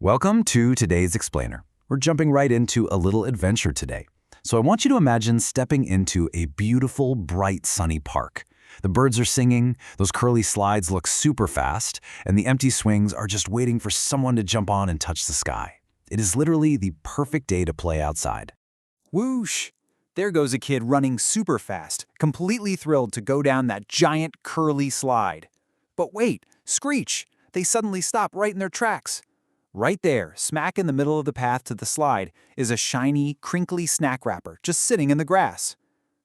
Welcome to today's Explainer. We're jumping right into a little adventure today. So I want you to imagine stepping into a beautiful, bright, sunny park. The birds are singing, those curly slides look super fast, and the empty swings are just waiting for someone to jump on and touch the sky. It is literally the perfect day to play outside. Whoosh! There goes a kid running super fast, completely thrilled to go down that giant curly slide. But wait, screech! They suddenly stop right in their tracks. Right there, smack in the middle of the path to the slide, is a shiny, crinkly snack wrapper just sitting in the grass.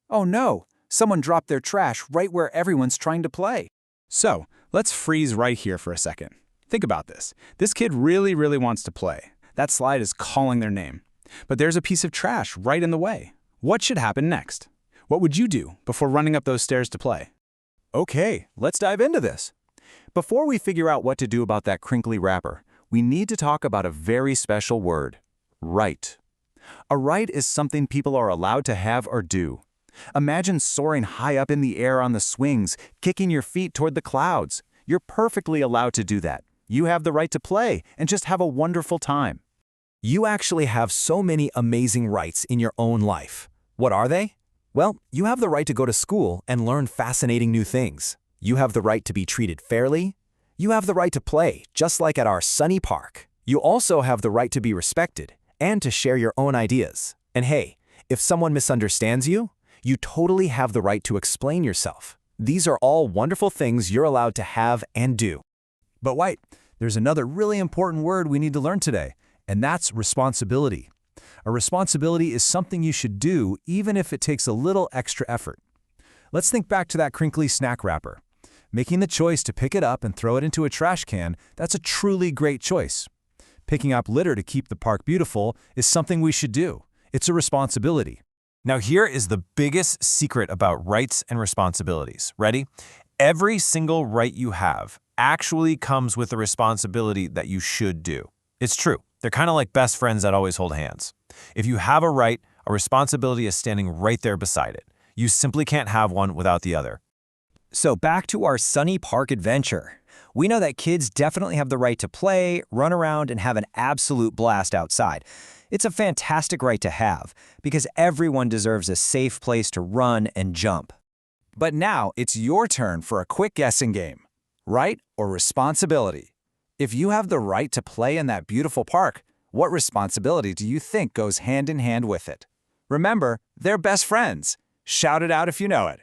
Oh no! Someone dropped their trash right where everyone's trying to play. So, let's freeze right here for a second. Think about this. This kid really wants to play. That slide is calling their name. But there's a piece of trash right in the way. What should happen next? What would you do before running up those stairs to play? Okay, let's dive into this. Before we figure out what to do about that crinkly wrapper, we need to talk about a very special word: right. A right is something people are allowed to have or do. Imagine soaring high up in the air on the swings, kicking your feet toward the clouds. You're perfectly allowed to do that. You have the right to play and just have a wonderful time. You actually have so many amazing rights in your own life. What are they? Well, you have the right to go to school and learn fascinating new things. You have the right to be treated fairly. You have the right to play, just like at our sunny park. You also have the right to be respected and to share your own ideas. And hey, if someone misunderstands you, you totally have the right to explain yourself. These are all wonderful things you're allowed to have and do. But wait, there's another really important word we need to learn today, and that's responsibility. A responsibility is something you should do even if it takes a little extra effort. Let's think back to that crinkly snack wrapper. Making the choice to pick it up and throw it into a trash can, that's a truly great choice. Picking up litter to keep the park beautiful is something we should do. It's a responsibility. Now here is the biggest secret about rights and responsibilities. Ready? Every single right you have actually comes with a responsibility that you should do. It's true. They're kind of like best friends that always hold hands. If you have a right, a responsibility is standing right there beside it. You simply can't have one without the other. So back to our sunny park adventure. We know that kids definitely have the right to play, run around, and have an absolute blast outside. It's a fantastic right to have, because everyone deserves a safe place to run and jump. But now it's your turn for a quick guessing game. Right or responsibility? If you have the right to play in that beautiful park, what responsibility do you think goes hand in hand with it? Remember, they're best friends. Shout it out if you know it.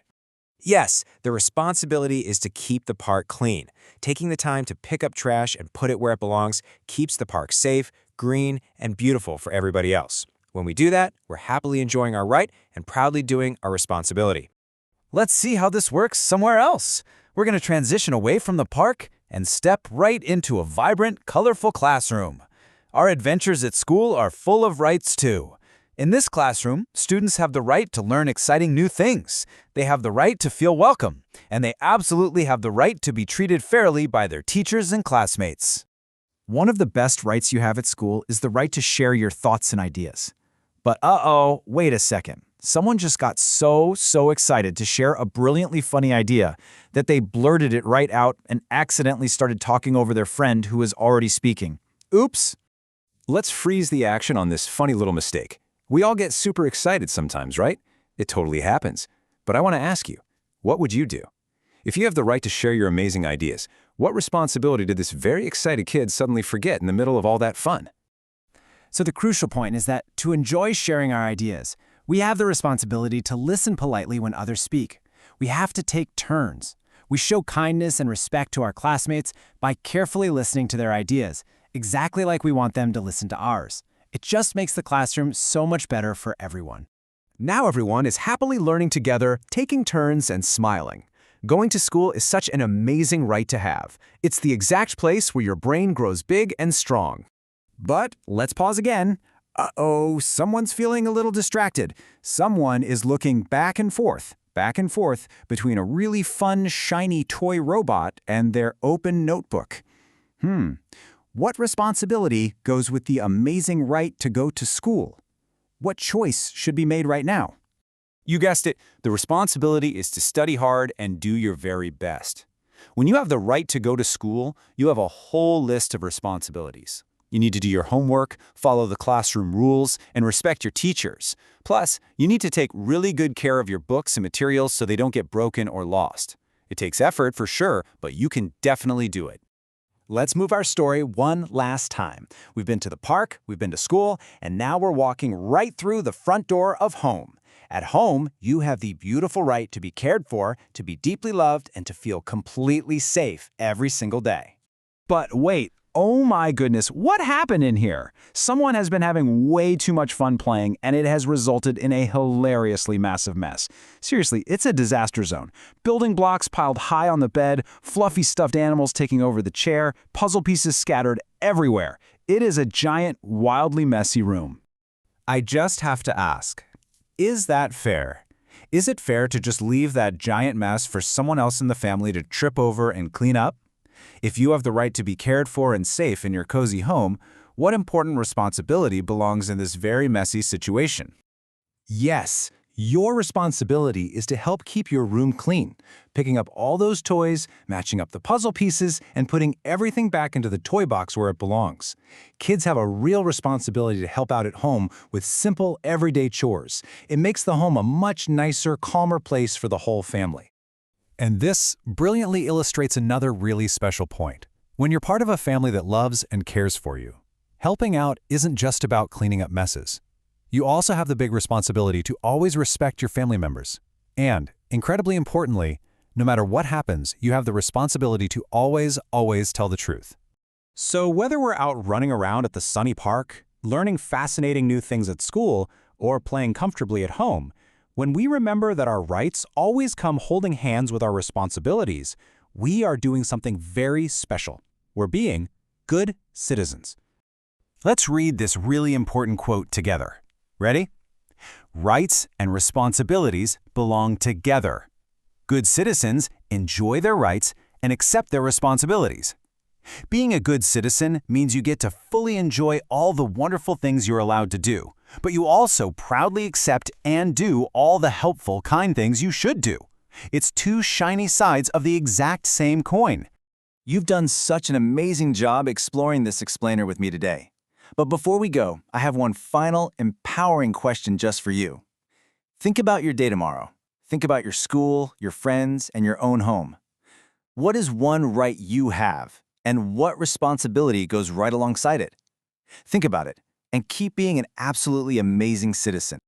Yes, the responsibility is to keep the park clean. Taking the time to pick up trash and put it where it belongs keeps the park safe, green, and beautiful for everybody else. When we do that, we're happily enjoying our right and proudly doing our responsibility. Let's see how this works somewhere else. We're going to transition away from the park and step right into a vibrant, colorful classroom. Our adventures at school are full of rights too. In this classroom, students have the right to learn exciting new things. They have the right to feel welcome, and they absolutely have the right to be treated fairly by their teachers and classmates. One of the best rights you have at school is the right to share your thoughts and ideas. But wait a second. Someone just got so excited to share a brilliantly funny idea that they blurted it right out and accidentally started talking over their friend who was already speaking. Oops! Let's freeze the action on this funny little mistake. We all get super excited sometimes, right? It totally happens. But I want to ask you, what would you do? If you have the right to share your amazing ideas, what responsibility did this very excited kid suddenly forget in the middle of all that fun? So the crucial point is that to enjoy sharing our ideas, we have the responsibility to listen politely when others speak. We have to take turns. We show kindness and respect to our classmates by carefully listening to their ideas, exactly like we want them to listen to ours. It just makes the classroom so much better for everyone. Now everyone is happily learning together, taking turns, and smiling. Going to school is such an amazing right to have. It's the exact place where your brain grows big and strong. But let's pause again. Someone's feeling a little distracted. Someone is looking back and forth between a really fun, shiny toy robot and their open notebook. What responsibility goes with the amazing right to go to school? What choice should be made right now? You guessed it, the responsibility is to study hard and do your very best. When you have the right to go to school, you have a whole list of responsibilities. You need to do your homework, follow the classroom rules, and respect your teachers. Plus, you need to take really good care of your books and materials so they don't get broken or lost. It takes effort for sure, but you can definitely do it. Let's move our story one last time. We've been to the park, we've been to school, and now we're walking right through the front door of home. At home, you have the beautiful right to be cared for, to be deeply loved, and to feel completely safe every single day. But wait, oh my goodness, what happened in here? Someone has been having way too much fun playing, and it has resulted in a hilariously massive mess. Seriously, it's a disaster zone. Building blocks piled high on the bed, fluffy stuffed animals taking over the chair, puzzle pieces scattered everywhere. It is a giant, wildly messy room. I just have to ask, is that fair? Is it fair to just leave that giant mess for someone else in the family to trip over and clean up? If you have the right to be cared for and safe in your cozy home, what important responsibility belongs in this very messy situation? Yes, your responsibility is to help keep your room clean, picking up all those toys, matching up the puzzle pieces, and putting everything back into the toy box where it belongs. Kids have a real responsibility to help out at home with simple, everyday chores. It makes the home a much nicer, calmer place for the whole family. And this brilliantly illustrates another really special point. When you're part of a family that loves and cares for you, helping out isn't just about cleaning up messes. You also have the big responsibility to always respect your family members. And, incredibly importantly, no matter what happens, you have the responsibility to always tell the truth. So whether we're out running around at the sunny park, learning fascinating new things at school, or playing comfortably at home, when we remember that our rights always come holding hands with our responsibilities, we are doing something very special. We're being good citizens. Let's read this really important quote together. Ready? Rights and responsibilities belong together. Good citizens enjoy their rights and accept their responsibilities. Being a good citizen means you get to fully enjoy all the wonderful things you're allowed to do, but you also proudly accept and do all the helpful, kind things you should do. It's two shiny sides of the exact same coin. You've done such an amazing job exploring this explainer with me today. But before we go, I have one final, empowering question just for you. Think about your day tomorrow. Think about your school, your friends, and your own home. What is one right you have, and what responsibility goes right alongside it? Think about it, and keep being an absolutely amazing citizen.